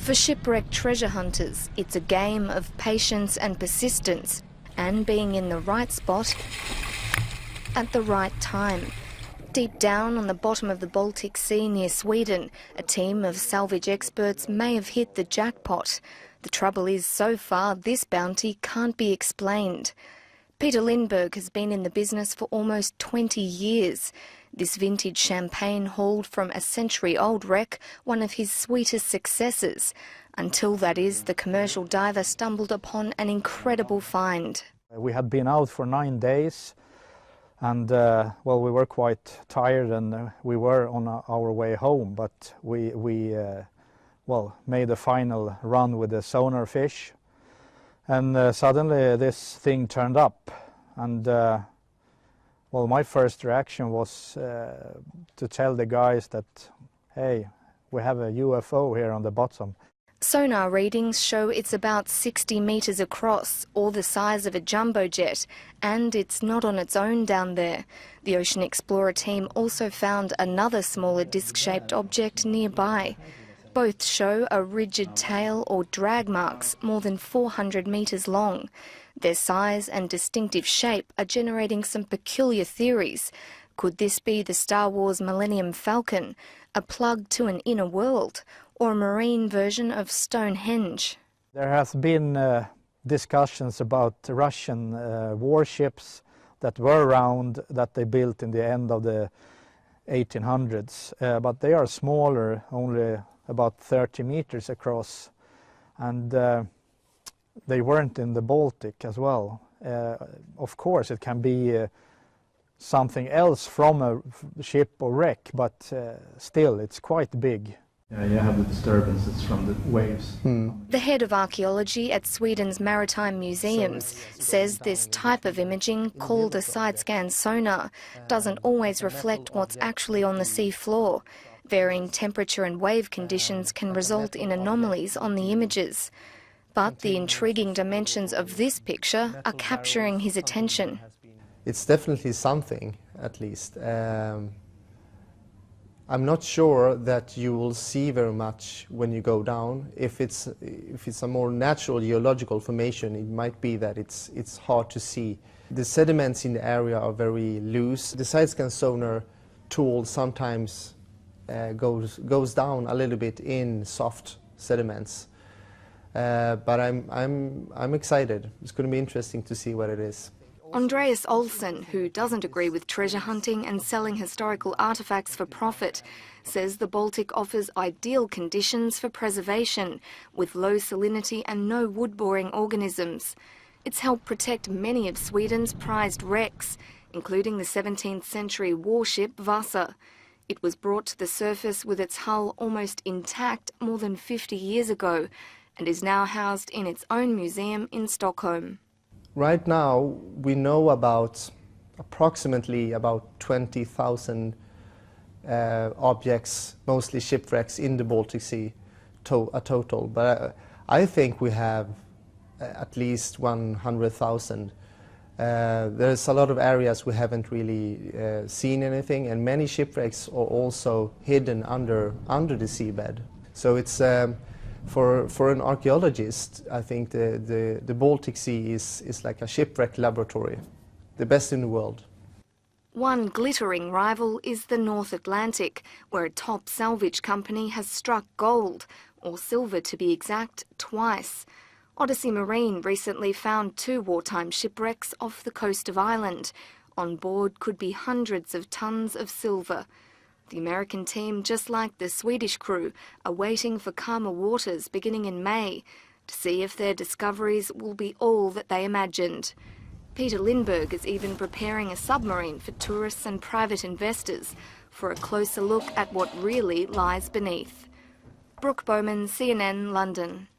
For shipwrecked treasure hunters, it's a game of patience and persistence, and being in the right spot at the right time. Deep down on the bottom of the Baltic Sea near Sweden, a team of salvage experts may have hit the jackpot. The trouble is, so far, this bounty can't be explained. Peter Lindberg has been in the business for almost 20 years. This vintage champagne hauled from a century-old wreck, one of his sweetest successes, until, that is, the commercial diver stumbled upon an incredible find. We had been out for 9 days, and well, we were quite tired, and we were on our way home, but we made a final run with the sonar fish, and suddenly this thing turned up, and well, my first reaction was to tell the guys that, hey, we have a UFO here on the bottom. Sonar readings show it's about 60 metres across, or the size of a jumbo jet, and it's not on its own down there. The Ocean Explorer team also found another smaller disc-shaped object nearby. Both show a rigid tail or drag marks more than 400 metres long. Their size and distinctive shape are generating some peculiar theories. Could this be the Star Wars Millennium Falcon, a plug to an inner world, or a marine version of Stonehenge? There has been discussions about Russian warships that were around, that they built in the end of the 1800s, but they are smaller, only about 30 meters across, and they weren't in the Baltic as well. Of course, it can be something else from a ship or wreck, but still, it's quite big. Yeah, you have the disturbances from the waves. The head of archaeology at Sweden's Maritime Museums says this type of imaging, called a side-scan sonar, doesn't always reflect what's actually on the sea floor. Varying temperature and wave conditions can result in anomalies on the images. But the intriguing dimensions of this picture are capturing his attention. It's definitely something, at least. I'm not sure that you will see very much when you go down. If it's a more natural geological formation, it might be that it's hard to see. The sediments in the area are very loose. The side-scan sonar tool sometimes goes down a little bit in soft sediments. But I'm excited. It's going to be interesting to see what it is. Andreas Olsson, who doesn't agree with treasure hunting and selling historical artefacts for profit, says the Baltic offers ideal conditions for preservation, with low salinity and no wood-boring organisms. It's helped protect many of Sweden's prized wrecks, including the 17th century warship Vasa. It was brought to the surface with its hull almost intact more than 50 years ago, and is now housed in its own museum in Stockholm. Right now, we know about approximately about 20,000 objects, mostly shipwrecks, in the Baltic Sea, a total. But I think we have at least 100,000. There's a lot of areas we haven't really seen anything, and many shipwrecks are also hidden under the seabed. So it's for an archaeologist, I think the Baltic Sea is like a shipwreck laboratory, the best in the world. One glittering rival is the North Atlantic, where a top salvage company has struck gold, or silver to be exact, twice. Odyssey Marine recently found 2 wartime shipwrecks off the coast of Ireland. On board could be hundreds of tons of silver. The American team, just like the Swedish crew, are waiting for calmer waters beginning in May to see if their discoveries will be all that they imagined. Peter Lindberg is even preparing a submarine for tourists and private investors for a closer look at what really lies beneath. Brooke Bowman, CNN, London.